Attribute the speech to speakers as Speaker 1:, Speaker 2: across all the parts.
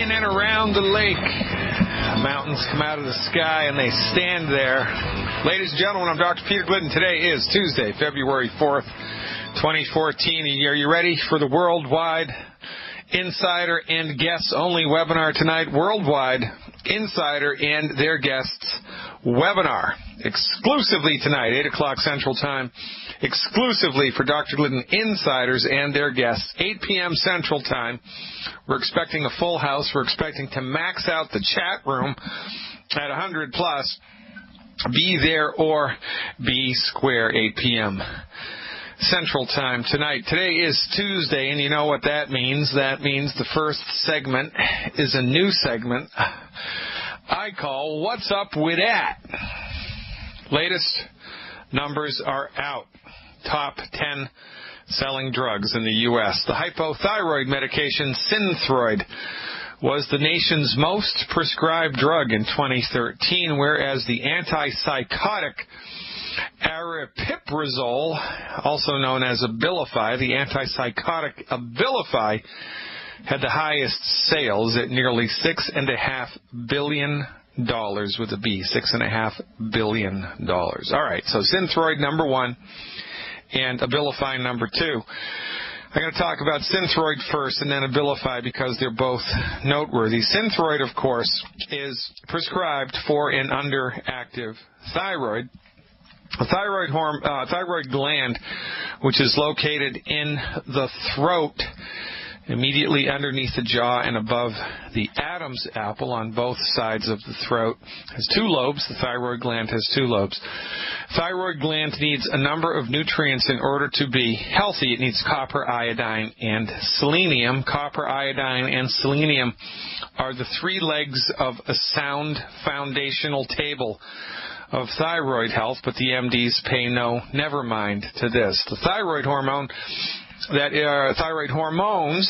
Speaker 1: in and around the lake. Mountains come out of the sky and they stand there. Ladies and gentlemen, I'm Dr. Peter Glidden. Today is Tuesday, February 4th, 2014. Are you ready for the worldwide insider and guests only webinar tonight? Worldwide insider and their guests webinar. Exclusively tonight, 8 o'clock Central Time. Exclusively for Dr. Glidden insiders and their guests, 8 p.m. Central Time. We're expecting a full house. We're expecting to max out the chat room at 100 plus. Be there or be square, 8 p.m. Central Time tonight. Today is Tuesday, and you know what that means. That means the first segment is a new segment I call What's Up With That? Latest numbers are out. Top 10 selling drugs in the U.S. The hypothyroid medication Synthroid was the nation's most prescribed drug in 2013, whereas the antipsychotic aripiprazole, also known as Abilify, the antipsychotic Abilify, had the highest sales at nearly $6.5 billion with a B, $6.5 billion. All right, so Synthroid number one and Abilify number two. I'm going to talk about Synthroid first and then Abilify because they're both noteworthy. Synthroid, of course, is prescribed for an underactive thyroid. A thyroid gland, which is located in the throat, immediately underneath the jaw and above the Adam's apple on both sides of the throat, has two lobes. The thyroid gland has two lobes. Thyroid gland needs a number of nutrients in order to be healthy. It needs copper, iodine, and selenium. Copper, iodine, and selenium are the three legs of a sound foundational table of thyroid health, but the MDs pay no never mind to this. The thyroid hormones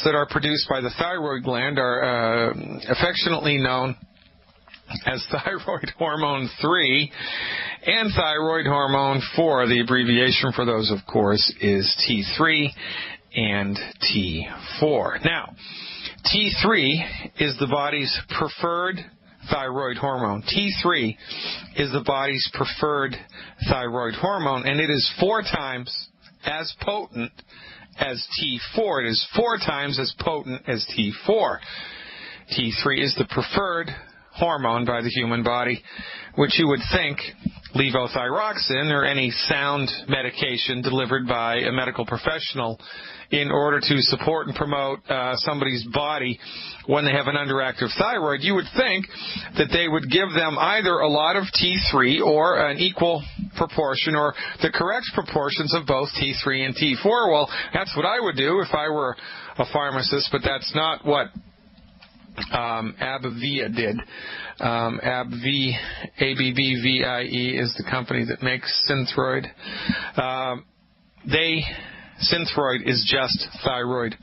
Speaker 1: that are produced by the thyroid gland are affectionately known as thyroid hormone 3 and thyroid hormone 4. The abbreviation for those, of course, is T3 and T4. Now, T3 is the body's preferred thyroid hormone. T3 is the body's preferred thyroid hormone, and it is 4 times as potent as T4. It is 4 times as potent as T4. T3 is the preferred hormone by the human body, which you would think levothyroxine or any sound medication delivered by a medical professional in order to support and promote somebody's body when they have an underactive thyroid, you would think that they would give them either a lot of T3 or an equal proportion or the correct proportions of both T3 and T4. Well, that's what I would do if I were a pharmacist, but that's not what AbbVie did. AbbVie is the company that makes Synthroid. Synthroid is just thyroid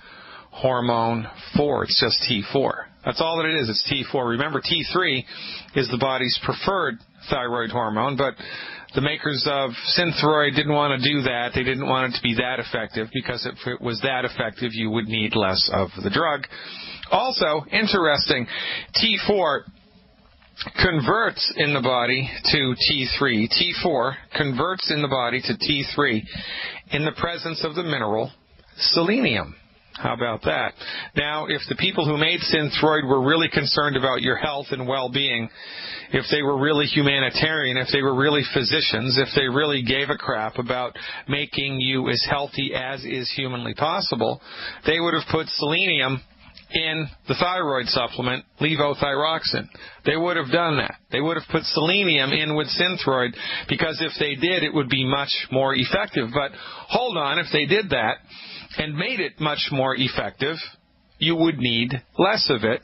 Speaker 1: hormone 4. It's just T4. That's all that it is. It's T4. Remember, T3 is the body's preferred thyroid hormone, but the makers of Synthroid didn't want to do that. They didn't want it to be that effective because if it was that effective, you would need less of the drug. Also, interesting, T4 converts in the body to T3. T4 converts in the body to T3 in the presence of the mineral selenium. How about that? Now, if the people who made Synthroid were really concerned about your health and well-being, if they were really humanitarian, if they were really physicians, if they really gave a crap about making you as healthy as is humanly possible, they would have put selenium in the thyroid supplement, levothyroxine. They would have done that. They would have put selenium in with Synthroid because if they did, it would be much more effective. But hold on, if they did that and made it much more effective, you would need less of it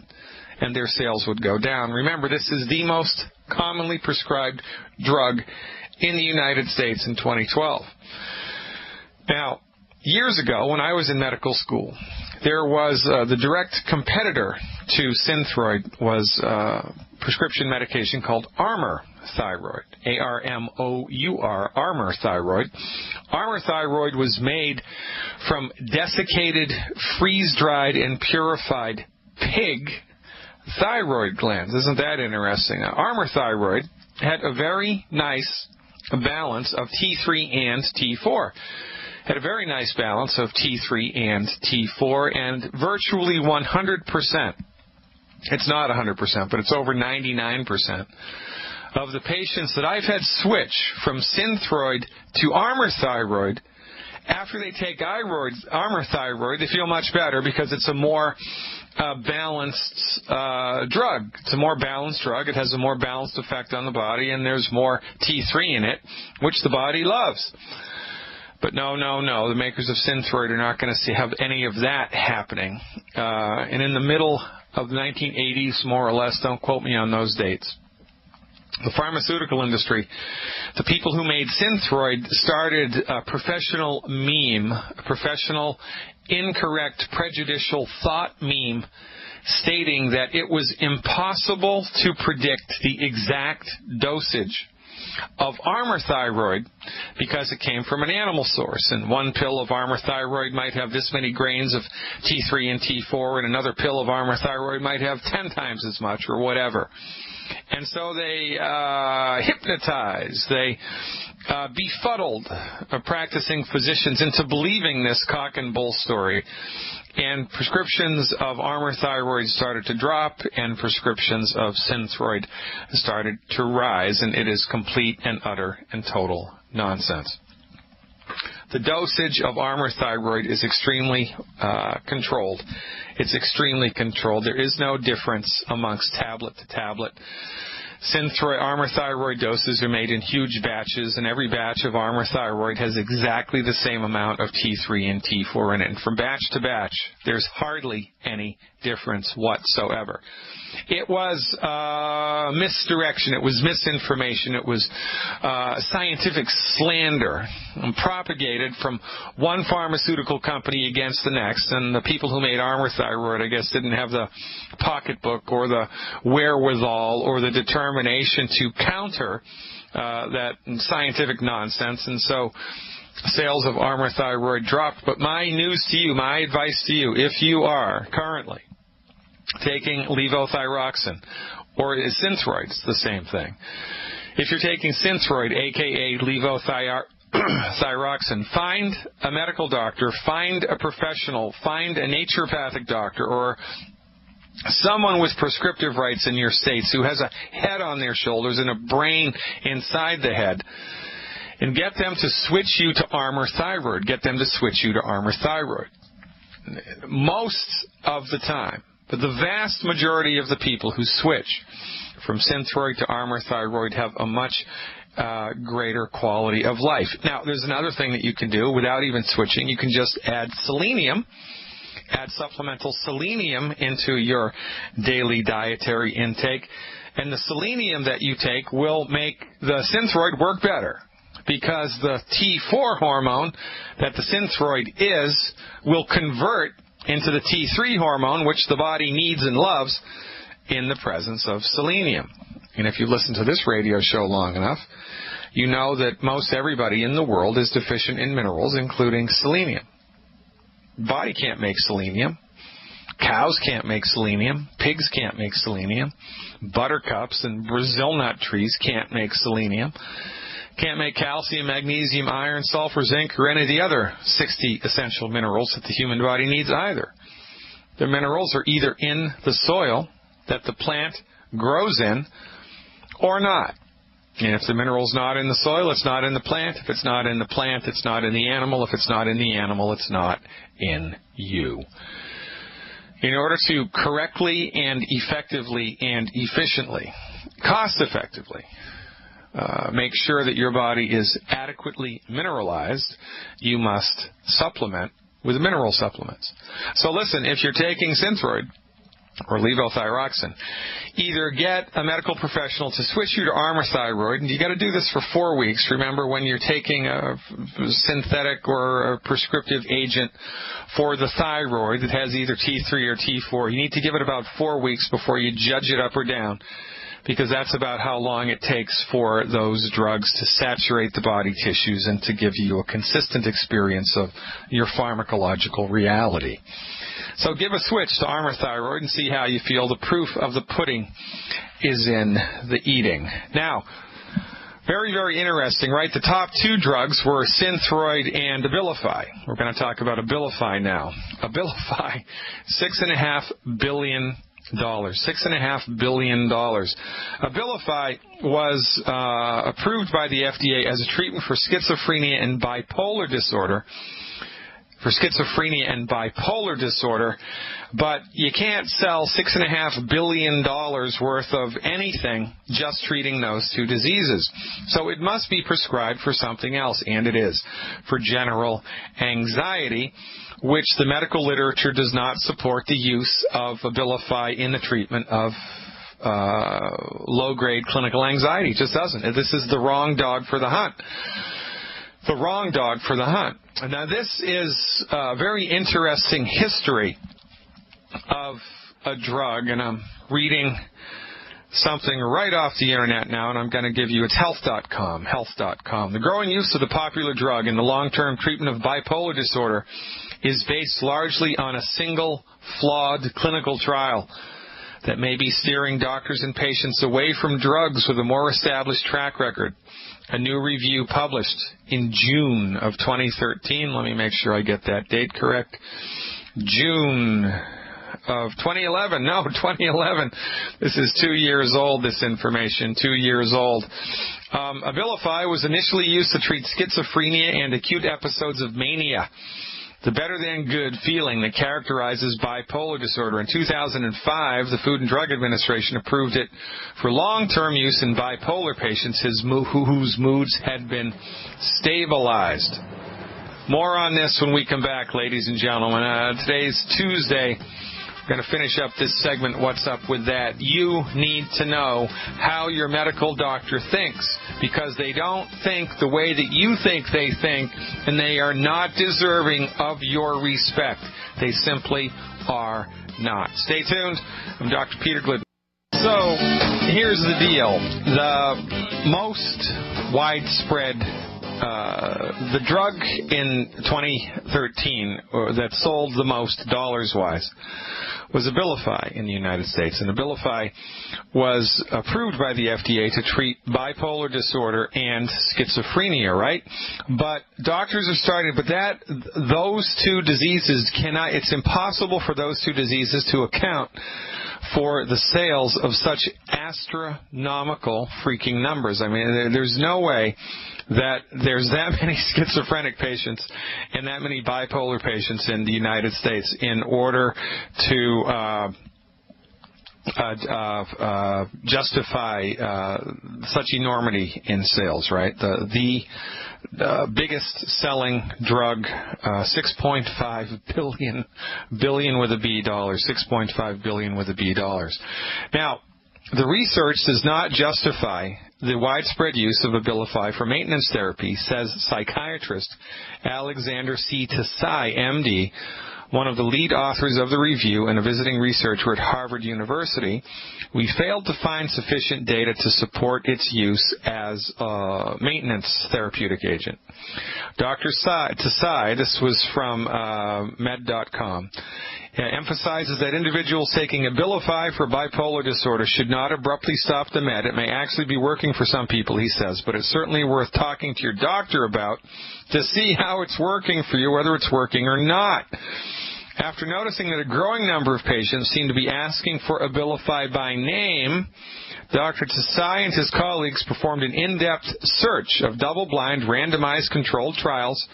Speaker 1: and their sales would go down. Remember, this is the most commonly prescribed drug in the United States in 2012. Now, years ago, when I was in medical school, there was the direct competitor to Synthroid was prescription medication called Armour Thyroid, A-R-M-O-U-R, Armour Thyroid. Armour Thyroid was made from desiccated, freeze-dried, and purified pig thyroid glands. Isn't that interesting? Now, Armour Thyroid had a very nice balance of T3 and T4. Had a very nice balance of T3 and T4, and virtually 100%. It's not 100%, but it's over 99% of the patients that I've had switch from Synthroid to Armour Thyroid. After they take Armour Thyroid, they feel much better because it's a more balanced drug. It's a more balanced drug. It has a more balanced effect on the body, and there's more T3 in it, which the body loves. But no. The makers of Synthroid are not going to have any of that happening. And in the middle of the 1980s, more or less, don't quote me on those dates, the pharmaceutical industry, the people who made Synthroid started a professional meme, a professional, incorrect, prejudicial thought meme stating that it was impossible to predict the exact dosage of Armour Thyroid because it came from an animal source. And one pill of Armour Thyroid might have this many grains of T3 and T4, and another pill of Armour Thyroid might have 10 times as much or whatever. And so they hypnotized, they befuddled practicing physicians into believing this cock and bull story. And prescriptions of Armour Thyroid started to drop, and prescriptions of Synthroid started to rise, and it is complete and utter and total nonsense. The dosage of Armour Thyroid is extremely controlled. It's extremely controlled. There is no difference amongst tablet to tablet. Synthroid, Armour Thyroid doses are made in huge batches, and every batch of Armour Thyroid has exactly the same amount of T3 and T4 in it. And from batch to batch, there's hardly any difference whatsoever. It was misdirection. It was misinformation. It was scientific slander propagated from one pharmaceutical company against the next. And the people who made Armour Thyroid, I guess, didn't have the pocketbook or the wherewithal or the determination to counter that scientific nonsense. And so sales of Armour Thyroid dropped. But my news to you, my advice to you, if you are currently taking levothyroxine, or Synthroid, it's the same thing. If you're taking Synthroid, a.k.a. levothyroxine, find a medical doctor, find a professional, find a naturopathic doctor, or someone with prescriptive rights in your states who has a head on their shoulders and a brain inside the head, and get them to switch you to Armour Thyroid. Get them to switch you to Armour Thyroid. Most of the time, but the vast majority of the people who switch from Synthroid to Armour Thyroid have a much greater quality of life. Now, there's another thing that you can do without even switching. You can just add selenium, add supplemental selenium into your daily dietary intake, and the selenium that you take will make the Synthroid work better, because the T4 hormone that the Synthroid will convert into the T3 hormone, which the body needs and loves, in the presence of selenium. And if you listen to this radio show long enough, you know that most everybody in the world is deficient in minerals, including selenium. Body can't make selenium. Cows can't make selenium. Pigs can't make selenium. Buttercups and Brazil nut trees can't make selenium. Can't make calcium, magnesium, iron, sulfur, zinc, or any of the other 60 essential minerals that the human body needs either. The minerals are either in the soil that the plant grows in or not. And if the mineral's not in the soil, it's not in the plant. If it's not in the plant, it's not in the animal. If it's not in the animal, it's not in you. In order to correctly and effectively and efficiently, cost-effectively, make sure that your body is adequately mineralized, you must supplement with mineral supplements. So listen, if you're taking Synthroid or levothyroxine, either get a medical professional to switch you to Armour Thyroid, and you got to do this for 4 weeks. Remember, when you're taking a synthetic or a prescriptive agent for the thyroid that has either T3 or T4, you need to give it about 4 weeks before you judge it up or down. because that's about how long it takes for those drugs to saturate the body tissues and to give you a consistent experience of your pharmacological reality. So give a switch to Armour Thyroid and see how you feel. The proof of the pudding is in the eating. Now, very, very interesting, right? The top two drugs were Synthroid and Abilify. We're going to talk about Abilify now. Abilify, $6.5 billion. $6.5 billion. Abilify was approved by the FDA as a treatment for schizophrenia and bipolar disorder. But you can't sell $6.5 billion worth of anything just treating those two diseases. So it must be prescribed for something else, and it is, for general anxiety, which the medical literature does not support the use of Abilify in the treatment of low-grade clinical anxiety. It just doesn't. This is the wrong dog for the hunt. The wrong dog for the hunt. Now, this is a very interesting history of a drug, and I'm reading something right off the internet now, and I'm going to give you, it's health.com. The growing use of the popular drug in the long-term treatment of bipolar disorder is based largely on a single flawed clinical trial that may be steering doctors and patients away from drugs with a more established track record. A new review published in June of 2013. Let me make sure I get that date correct. June of 2011. No, 2011. This is 2 years old, this information. 2 years old. Abilify was initially used to treat schizophrenia and acute episodes of mania, the better-than-good feeling that characterizes bipolar disorder. In 2005, the Food and Drug Administration approved it for long-term use in bipolar patients whose moods had been stabilized. More on this when we come back, ladies and gentlemen. Today's Tuesday. We're going to finish up this segment, What's Up With That? You need to know how your medical doctor thinks, because they don't think the way that you think they think, and they are not deserving of your respect. They simply are not. Stay tuned. I'm Dr. Peter Glidden. So, here's the deal. The most widespread the drug in 2013 that sold the most dollars-wise was Abilify in the United States. And Abilify was approved by the FDA to treat bipolar disorder and schizophrenia, right? But doctors are starting, those two diseases it's impossible for those two diseases to account for the sales of such astronomical freaking numbers. I mean, there's no way that there's that many schizophrenic patients and that many bipolar patients in the United States in order to justify such enormity in sales, right? The biggest selling drug, $6.5 billion with a B dollars, $6.5 billion with a B dollars. Now, the research does not justify the widespread use of Abilify for maintenance therapy, says psychiatrist Alexander C. Desai, MD, one of the lead authors of the review and a visiting researcher at Harvard University. We failed to find sufficient data to support its use as a maintenance therapeutic agent. Dr. Desai, this was from med.com, emphasizes that individuals taking Abilify for bipolar disorder should not abruptly stop the med. It may actually be working for some people, he says, but it's certainly worth talking to your doctor about to see how it's working for you, whether it's working or not. After noticing that a growing number of patients seem to be asking for Abilify by name, Dr. Desai and his colleagues performed an in-depth search of double-blind, randomized controlled trials,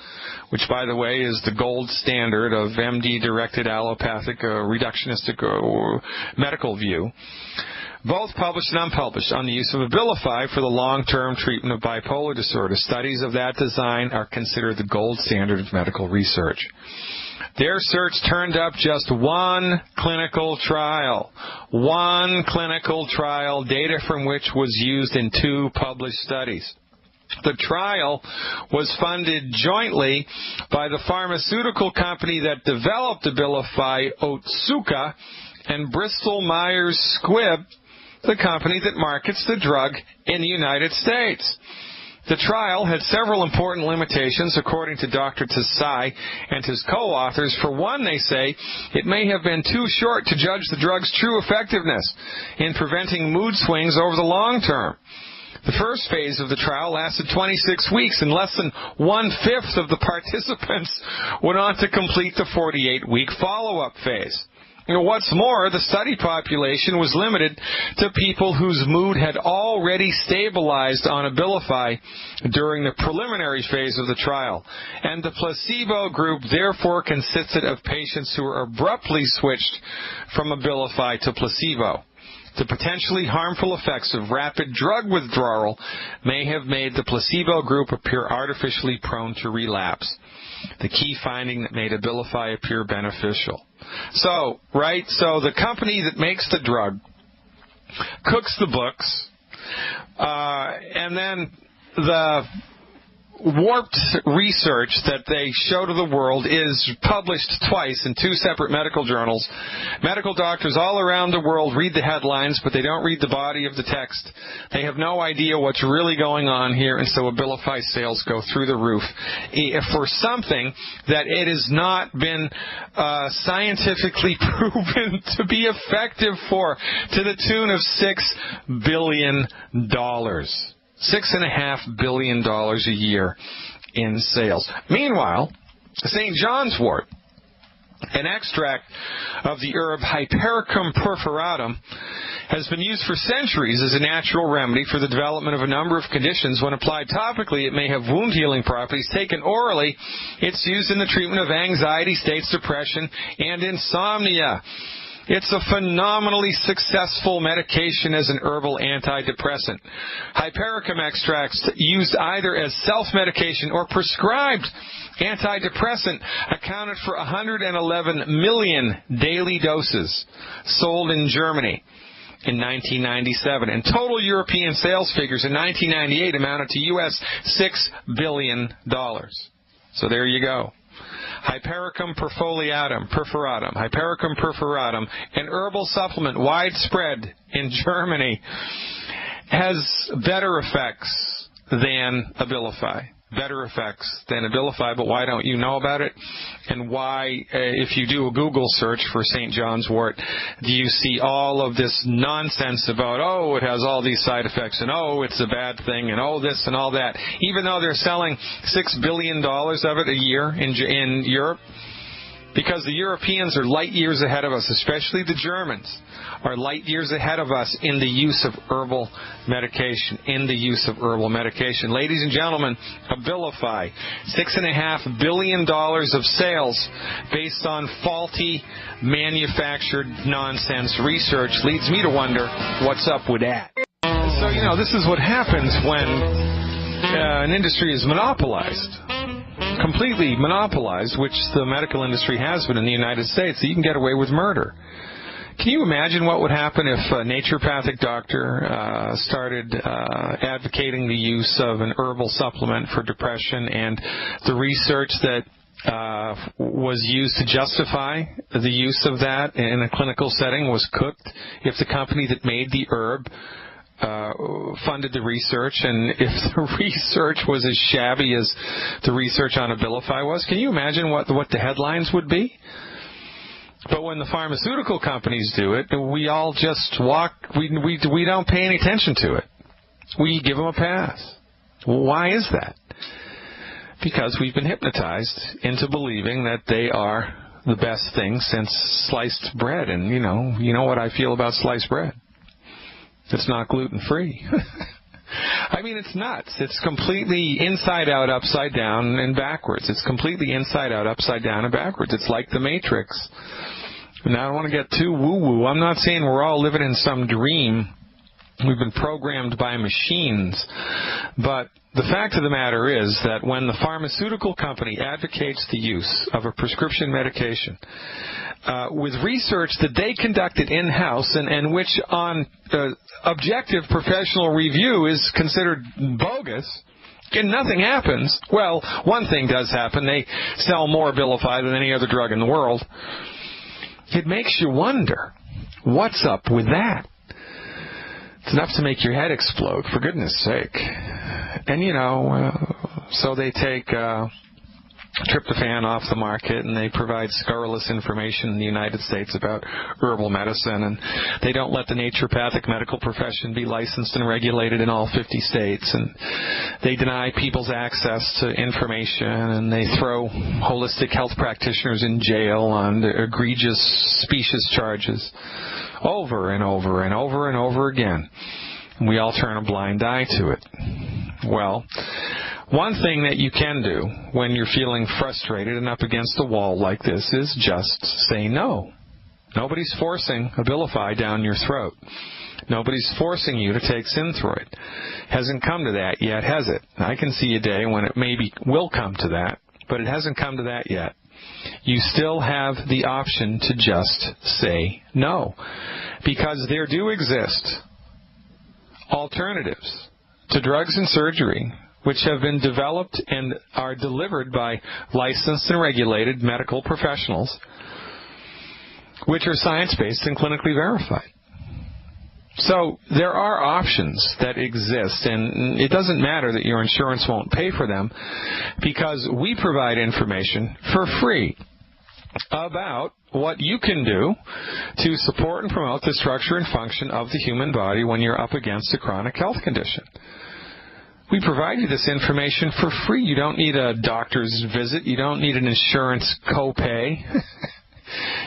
Speaker 1: which, by the way, is the gold standard of MD-directed allopathic reductionistic medical view, both published and unpublished, on the use of Abilify for the long-term treatment of bipolar disorder. Studies of that design are considered the gold standard of medical research. Their search turned up just one clinical trial, data from which was used in 2 published studies. The trial was funded jointly by the pharmaceutical company that developed Abilify, Otsuka, and Bristol Myers Squibb, the company that markets the drug in the United States. The trial had several important limitations, according to Dr. Tsai and his co-authors. For one, they say, it may have been too short to judge the drug's true effectiveness in preventing mood swings over the long term. The first phase of the trial lasted 26 weeks, and less than 1/5 of the participants went on to complete the 48-week follow-up phase. What's more, the study population was limited to people whose mood had already stabilized on Abilify during the preliminary phase of the trial, and the placebo group therefore consisted of patients who were abruptly switched from Abilify to placebo. The potentially harmful effects of rapid drug withdrawal may have made the placebo group appear artificially prone to relapse, the key finding that made Abilify appear beneficial. So the company that makes the drug cooks the books, and then the warped research that they show to the world is published twice in 2 separate medical journals. Medical doctors all around the world read the headlines, but they don't read the body of the text. They have no idea what's really going on here, and so Abilify sales go through the roof for something that it has not been scientifically proven to be effective for, to the tune of $6 billion. $6.5 billion a year in sales. Meanwhile, St. John's wort, an extract of the herb Hypericum perforatum, has been used for centuries as a natural remedy for the development of a number of conditions. When applied topically, it may have wound-healing properties. Taken orally, it's used in the treatment of anxiety states, depression, and insomnia. It's a phenomenally successful medication as an herbal antidepressant. Hypericum extracts used either as self-medication or prescribed antidepressant accounted for 111 million daily doses sold in Germany in 1997. And total European sales figures in 1998 amounted to US $6 billion. So there you go. Hypericum perforatum, Hypericum perforatum, an herbal supplement widespread in Germany, has better effects than Abilify. But why don't you know about it? And why, if you do a Google search for St. John's wort, do you see all of this nonsense about, it has all these side effects, and it's a bad thing, and this and all that, even though they're selling $6 billion of it a year in Europe? Because the Europeans are light years ahead of us, especially the Germans are light years ahead of us in the use of herbal medication, Ladies and gentlemen, Abilify, $6.5 billion of sales based on faulty manufactured nonsense research leads me to wonder what's up with that. So, this is what happens when an industry is monopolized. Completely monopolized, which the medical industry has been in the United States. You can get away with murder. Can you imagine what would happen if a naturopathic doctor started advocating the use of an herbal supplement for depression, and the research that was used to justify the use of that in a clinical setting was cooked, if the company that made the herb funded the research, and if the research was as shabby as the research on Abilify was? Can you imagine what the headlines would be? But when the pharmaceutical companies do it, we all just walk, we don't pay any attention to it. We give them a pass. Why is that? Because we've been hypnotized into believing that they are the best thing since sliced bread. And, you know what I feel about sliced bread. It's not gluten-free. I mean, it's nuts. It's completely inside out, upside down, and backwards. It's completely inside out, upside down, and backwards. It's like the Matrix. Now, I don't want to get too woo-woo. I'm not saying we're all living in some dream. We've been programmed by machines. But the fact of the matter is that when the pharmaceutical company advocates the use of a prescription medication with research that they conducted in-house and which on objective professional review is considered bogus, and nothing happens. Well, one thing does happen. They sell more Abilify than any other drug in the world. It makes you wonder, what's up with that? It's enough to make your head explode, for goodness sake. And, so they take tryptophan off the market, and they provide scurrilous information in the United States about herbal medicine, and they don't let the naturopathic medical profession be licensed and regulated in all 50 states, and they deny people's access to information, and they throw holistic health practitioners in jail on egregious specious charges over and over and over and over again. And we all turn a blind eye to it. Well, one thing that you can do when you're feeling frustrated and up against the wall like this is just say no. Nobody's forcing Abilify down your throat. Nobody's forcing you to take Synthroid. Hasn't come to that yet, has it? I can see a day when it maybe will come to that, but it hasn't come to that yet. You still have the option to just say no, because there do exist alternatives to drugs and surgery which have been developed and are delivered by licensed and regulated medical professionals, which are science-based and clinically verified. So there are options that exist, and it doesn't matter that your insurance won't pay for them, because we provide information for free about what you can do to support and promote the structure and function of the human body when you're up against a chronic health condition. We provide you this information for free. You don't need a doctor's visit. You don't need an insurance copay.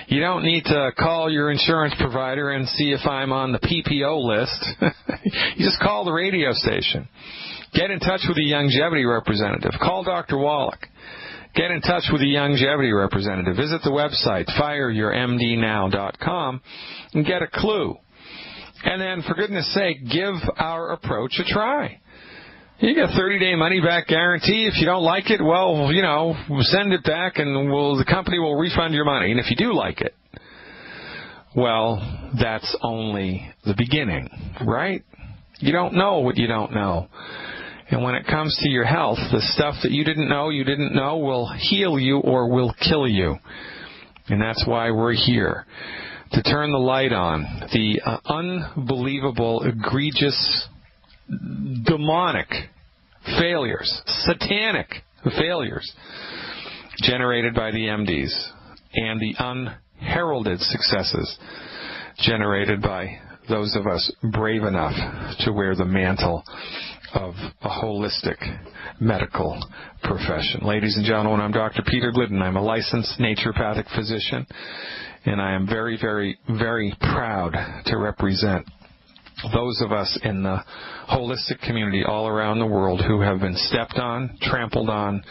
Speaker 1: You don't need to call your insurance provider and see if I'm on the PPO list. You just call the radio station. Get in touch with a longevity representative. Call Dr. Wallach. Get in touch with a longevity representative. Visit the website, fireyourmdnow.com, and get a clue. And then, for goodness sake, give our approach a try. You get a 30-day money-back guarantee. If you don't like it, well, send it back, and the company will refund your money. And if you do like it, well, that's only the beginning, right? You don't know what you don't know. And when it comes to your health, the stuff that you didn't know will heal you or will kill you. And that's why we're here, to turn the light on the unbelievable, egregious, demonic failures, satanic failures generated by the MDs, and the unheralded successes generated by those of us brave enough to wear the mantle of a holistic medical profession. Ladies and gentlemen, I'm Dr. Peter Glidden. I'm a licensed naturopathic physician, and I am very, very, very proud to represent those of us in the holistic community all around the world who have been stepped on, trampled on,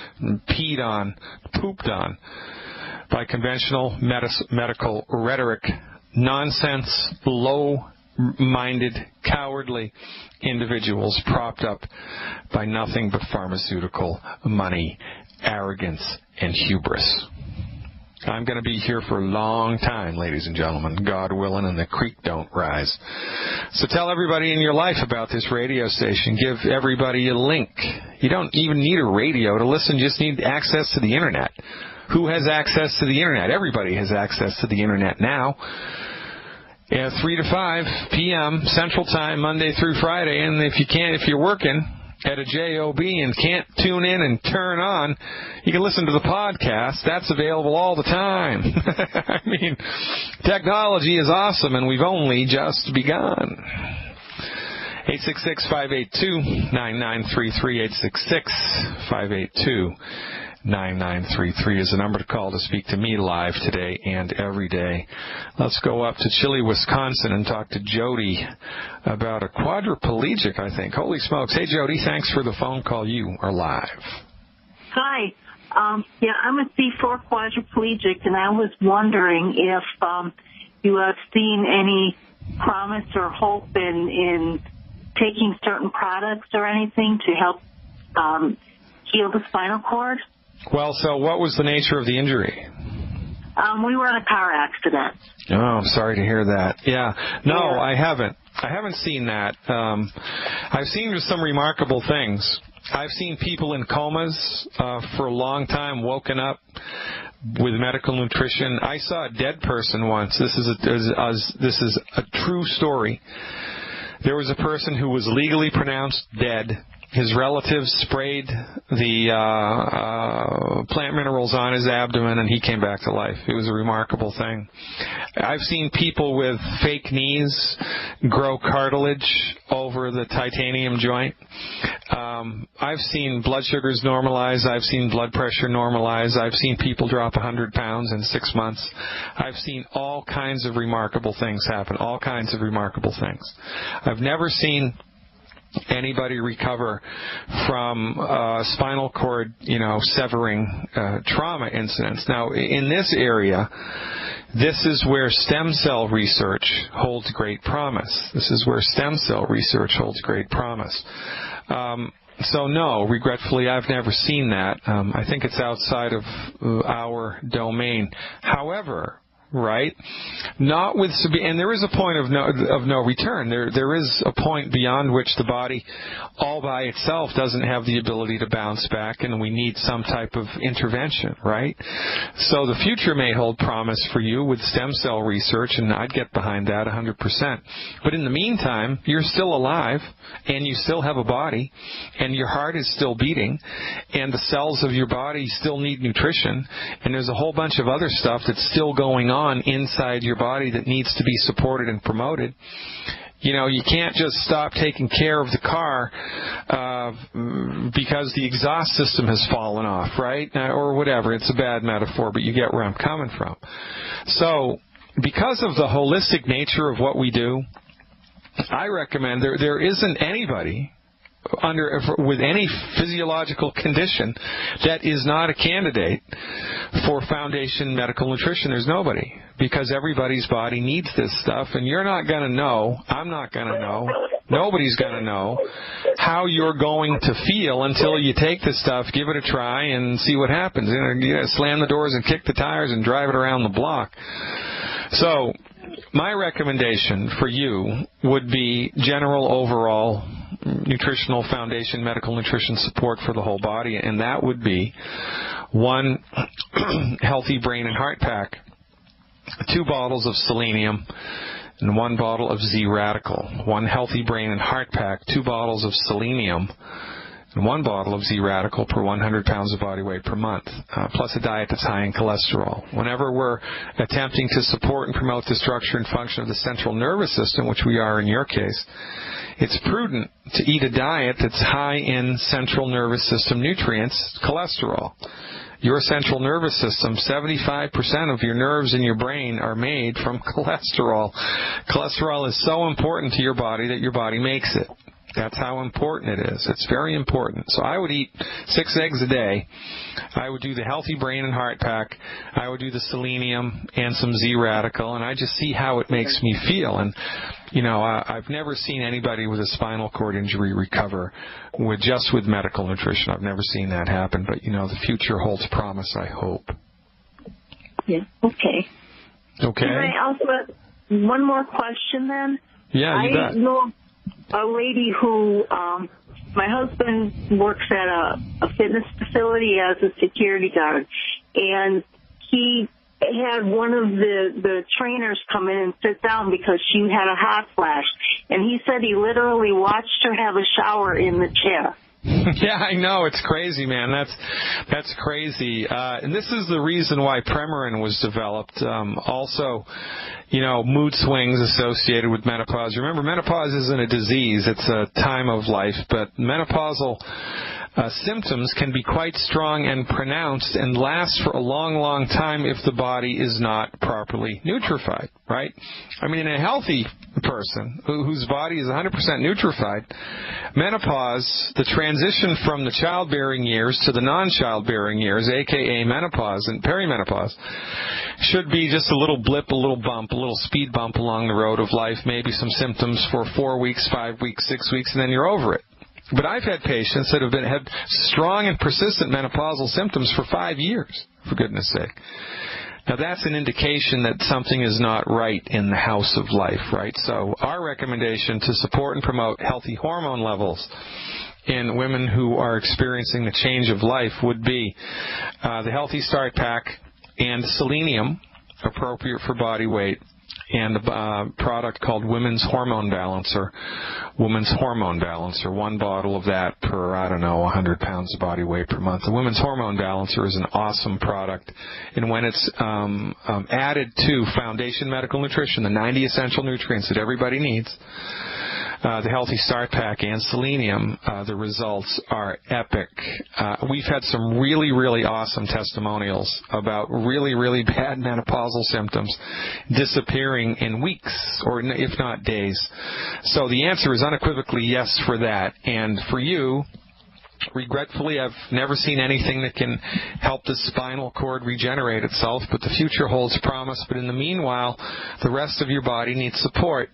Speaker 1: peed on, pooped on by conventional medical rhetoric, nonsense, low-minded, cowardly individuals propped up by nothing but pharmaceutical money, arrogance, and hubris. I'm going to be here for a long time, ladies and gentlemen, God willing, and the creek don't rise. So tell everybody in your life about this radio station. Give everybody a link. You don't even need a radio to listen. You just need access to the Internet. Who has access to the Internet? Everybody has access to the Internet now. 3 to 5 p.m. Central Time, Monday through Friday. And if you're working at a job and can't tune in and turn on, you can listen to the podcast. That's available all the time. I mean, technology is awesome, and we've only just begun. 866-582-9933, 866-582-9933 is the number to call to speak to me live today and every day. Let's go up to Chile, Wisconsin, and talk to Jody about a quadriplegic, I think. Holy smokes. Hey, Jody, thanks for the phone call. You are live.
Speaker 2: Hi. I'm a C4 quadriplegic, and I was wondering if you have seen any promise or hope in taking certain products or anything to help heal the spinal cord.
Speaker 1: Well, so what was the nature of the injury?
Speaker 2: We were in a car accident.
Speaker 1: Oh, I'm sorry to hear that. Yeah. No, yeah. I haven't seen that. I've seen some remarkable things. I've seen people in comas for a long time woken up with medical nutrition. I saw a dead person once. This is a true story. There was a person who was legally pronounced dead. His relatives sprayed the plant minerals on his abdomen, and he came back to life. It was a remarkable thing. I've seen people with fake knees grow cartilage over the titanium joint. I've seen blood sugars normalize. I've seen blood pressure normalize. I've seen people drop 100 pounds in 6 months. I've seen all kinds of remarkable things happen, all kinds of remarkable things. I've never seen anybody recover from spinal cord, severing trauma incidents. Now, in this area, this is where stem cell research holds great promise. This is where stem cell research holds great promise. So no, regretfully, I've never seen that. I think it's outside of our domain. However, right? Not with, and there is a point of no return. There is a point beyond which the body all by itself doesn't have the ability to bounce back, and we need some type of intervention, right? So the future may hold promise for you with stem cell research, and I'd get behind that 100%. But in the meantime, you're still alive, and you still have a body, and your heart is still beating, and the cells of your body still need nutrition, and there's a whole bunch of other stuff that's still going on inside your body that needs to be supported and promoted. You can't just stop taking care of the car because the exhaust system has fallen off, right? Or whatever. It's a bad metaphor, but you get where I'm coming from. So, because of the holistic nature of what we do, I recommend there isn't anybody with any physiological condition that is not a candidate for foundation medical nutrition. There's nobody, because everybody's body needs this stuff, and you're not going to know, I'm not going to know, nobody's going to know how you're going to feel until you take this stuff, give it a try, and see what happens. Slam the doors and kick the tires and drive it around the block. So my recommendation for you would be general overall nutritional foundation medical nutrition support for the whole body, and that would be 1 healthy brain and heart pack, 2 bottles of selenium, and 1 bottle of Z-Radical. 1 healthy brain and heart pack, 2 bottles of selenium, and 1 bottle of Z-Radical per 100 pounds of body weight per month, plus a diet that's high in cholesterol. Whenever we're attempting to support and promote the structure and function of the central nervous system, which we are in your case, it's prudent to eat a diet that's high in central nervous system nutrients, cholesterol. Your central nervous system, 75% of your nerves in your brain are made from cholesterol. Cholesterol is so important to your body that your body makes it. That's how important it is. It's very important. So I would eat 6 eggs a day. I would do the healthy brain and heart pack. I would do the selenium and some Z-Radical, and I just see how it makes me feel. And, I've never seen anybody with a spinal cord injury recover with medical nutrition. I've never seen that happen. But, the future holds promise, I hope.
Speaker 2: Yeah, okay.
Speaker 1: Okay.
Speaker 2: Can I also ask one more question then?
Speaker 1: Yeah, you bet.
Speaker 2: I know a lady who, my husband works at a fitness facility as a security guard, and he had one of the trainers come in and sit down because she had a hot flash, and he said he literally watched her have a shower in the chair.
Speaker 1: Yeah, I know. It's crazy, man. That's crazy. And this is the reason why Premarin was developed. Also, mood swings associated with menopause. Remember, menopause isn't a disease. It's a time of life. But menopausal symptoms can be quite strong and pronounced and last for a long, long time if the body is not properly nutrified, right? I mean, in a healthy person whose body is 100% nutrified, menopause, the transition from the childbearing years to the non-childbearing years, aka menopause and perimenopause, should be just a little blip, a little bump, a little speed bump along the road of life, maybe some symptoms for 4 weeks, 5 weeks, 6 weeks, and then you're over it. But I've had patients that have had strong and persistent menopausal symptoms for 5 years, for goodness sake. Now, that's an indication that something is not right in the house of life, right? So our recommendation to support and promote healthy hormone levels in women who are experiencing the change of life would be the Healthy Start Pack and selenium, appropriate for body weight, and a product called Women's Hormone Balancer. Women's Hormone Balancer, one bottle of that per, 100 pounds of body weight per month. The Women's Hormone Balancer is an awesome product, and when it's added to Foundation Medical Nutrition, the 90 essential nutrients that everybody needs, the Healthy Start Pack, and selenium, the results are epic. We've had some really, really awesome testimonials about really, really bad menopausal symptoms disappearing in weeks, or if not days. So the answer is unequivocally yes for that. And for you, regretfully, I've never seen anything that can help the spinal cord regenerate itself, but the future holds promise. But in the meanwhile, the rest of your body needs support.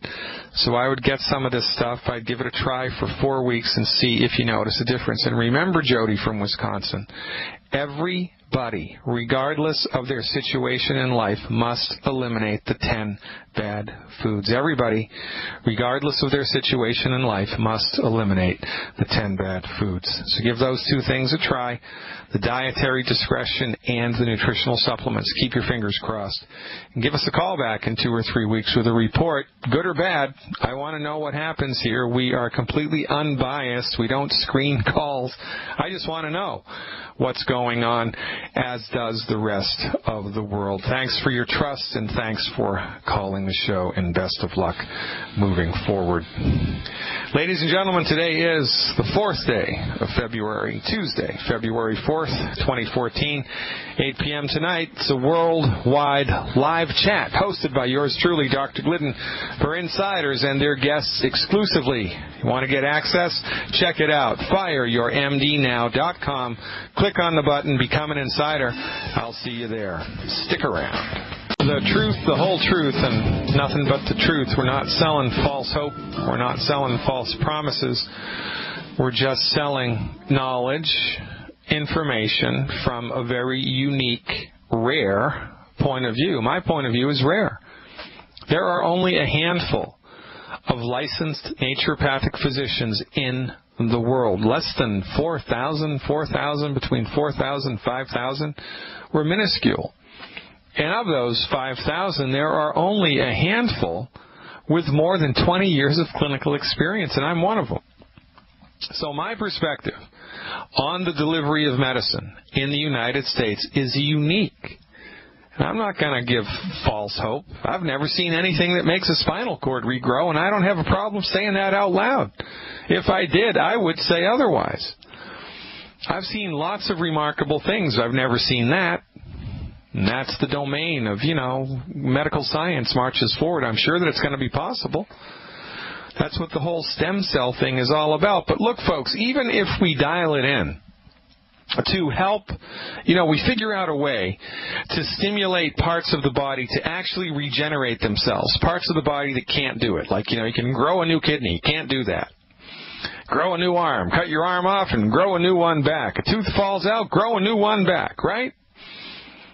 Speaker 1: So I would get some of this stuff. I'd give it a try for 4 weeks and see if you notice a difference. And remember, Jody from Wisconsin, everybody, regardless of their situation in life, must eliminate the 10 bad foods. Everybody, regardless of their situation in life, must eliminate the 10 bad foods. So give those two things a try, the dietary discretion and the nutritional supplements. Keep your fingers crossed. And give us a call back in 2 or 3 weeks with a report, good or bad. I want to know what happens here. We are completely unbiased. We don't screen calls. I just want to know what's going on, as does the rest of the world. Thanks for your trust, and thanks for calling the show, and best of luck moving forward. Ladies and gentlemen, today is the 4th day of February, Tuesday, February 4th, 2014, 8 p.m. tonight. It's a worldwide live chat hosted by yours truly, Dr. Glidden, for insiders and their guests exclusively. You want to get access? Check it out. FireYourMDNow.com. Click on the button, become an insider. I'll see you there. Stick around. The truth, the whole truth, and nothing but the truth. We're not selling false hope. We're not selling false promises. We're just selling knowledge, information from a very unique, rare point of view. My point of view is rare. There are only a handful of licensed naturopathic physicians in the world. Less than 4,000, between 4,000 and 5,000. We're minuscule. And of those 5,000, there are only a handful with more than 20 years of clinical experience, and I'm one of them. So my perspective on the delivery of medicine in the United States is unique. And I'm not going to give false hope. I've never seen anything that makes a spinal cord regrow, and I don't have a problem saying that out loud. If I did, I would say otherwise. I've seen lots of remarkable things. I've never seen that. And that's the domain of, medical science marches forward. I'm sure that it's going to be possible. That's what the whole stem cell thing is all about. But look, folks, even if we dial it in to help, we figure out a way to stimulate parts of the body to actually regenerate themselves, parts of the body that can't do it. Like, you can grow a new kidney. You can't do that. Grow a new arm. Cut your arm off and grow a new one back. A tooth falls out, grow a new one back, right?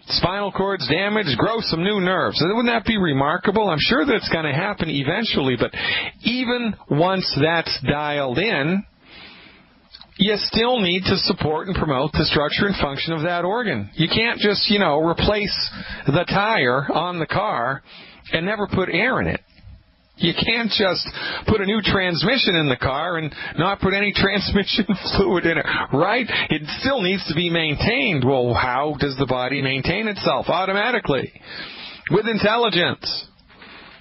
Speaker 1: Spinal cord's damaged, grow some new nerves. Wouldn't that be remarkable? I'm sure that it's going to happen eventually, but even once that's dialed in, you still need to support and promote the structure and function of that organ. You can't just, replace the tire on the car and never put air in it. You can't just put a new transmission in the car and not put any transmission fluid in it, right? It still needs to be maintained. Well, how does the body maintain itself? Automatically, with intelligence.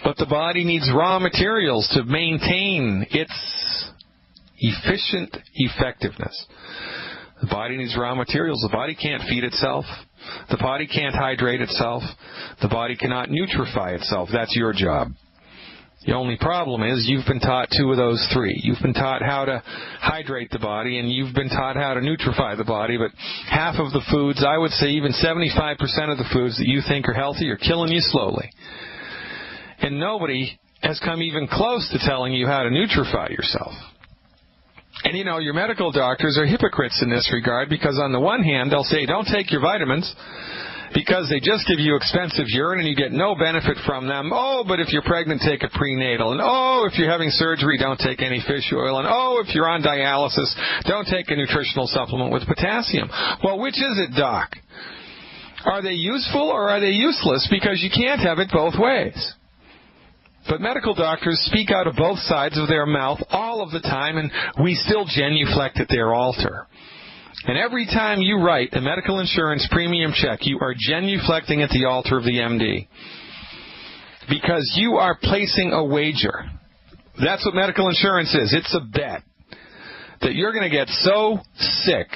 Speaker 1: But the body needs raw materials to maintain its efficient effectiveness. The body needs raw materials. The body can't feed itself. The body can't hydrate itself. The body cannot nutrify itself. That's your job. The only problem is you've been taught 2 of those 3. You've been taught how to hydrate the body, and you've been taught how to nutrify the body. But half of the foods, I would say even 75% of the foods that you think are healthy are killing you slowly. And nobody has come even close to telling you how to nutrify yourself. And, your medical doctors are hypocrites in this regard, because on the one hand, they'll say, don't take your vitamins, because they just give you expensive urine and you get no benefit from them. Oh, but if you're pregnant, take a prenatal. And oh, if you're having surgery, don't take any fish oil. And oh, if you're on dialysis, don't take a nutritional supplement with potassium. Well, which is it, Doc? Are they useful or are they useless? Because you can't have it both ways. But medical doctors speak out of both sides of their mouth all of the time, and we still genuflect at their altar. And every time you write a medical insurance premium check, you are genuflecting at the altar of the MD. Because you are placing a wager. That's what medical insurance is. It's a bet that you're going to get so sick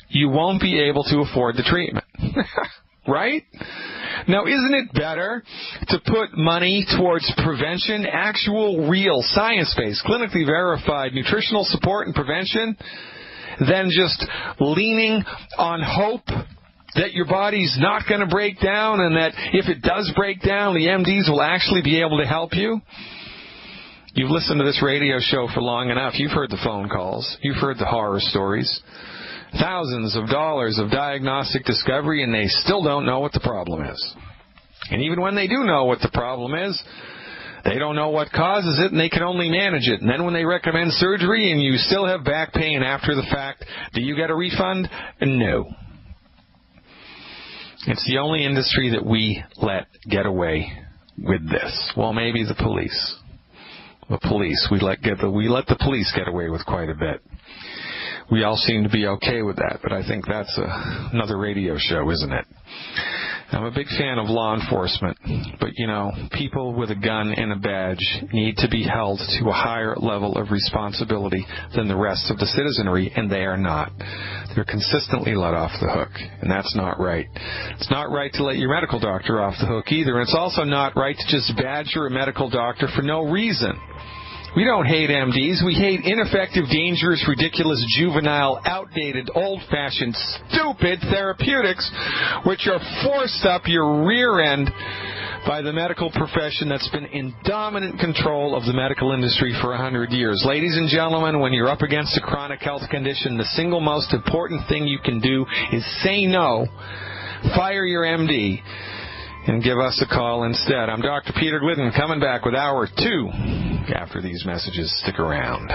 Speaker 1: you won't be able to afford the treatment. Right? Now, isn't it better to put money towards prevention, actual, real, science-based, clinically verified nutritional support and prevention, than just leaning on hope that your body's not going to break down and that if it does break down, the MDs will actually be able to help you? You've listened to this radio show for long enough. You've heard the phone calls. You've heard the horror stories. Thousands of dollars of diagnostic discovery, and they still don't know what the problem is. And even when they do know what the problem is, they don't know what causes it, and they can only manage it. And then when they recommend surgery and you still have back pain after the fact, do you get a refund? No. It's the only industry that we let get away with this. Well, maybe the police. The police. We let the police get away with quite a bit. We all seem to be okay with that, but I think that's another radio show, isn't it? I'm a big fan of law enforcement, but, people with a gun and a badge need to be held to a higher level of responsibility than the rest of the citizenry, and they are not. They're consistently let off the hook, and that's not right. It's not right to let your medical doctor off the hook either, and it's also not right to just badger a medical doctor for no reason. We don't hate MDs. We hate ineffective, dangerous, ridiculous, juvenile, outdated, old-fashioned, stupid therapeutics which are forced up your rear end by the medical profession that's been in dominant control of the medical industry for 100 years. Ladies and gentlemen, when you're up against a chronic health condition, the single most important thing you can do is say no, fire your MD, and give us a call instead. I'm Dr. Peter Glidden, coming back with Hour 2 after these messages. Stick around.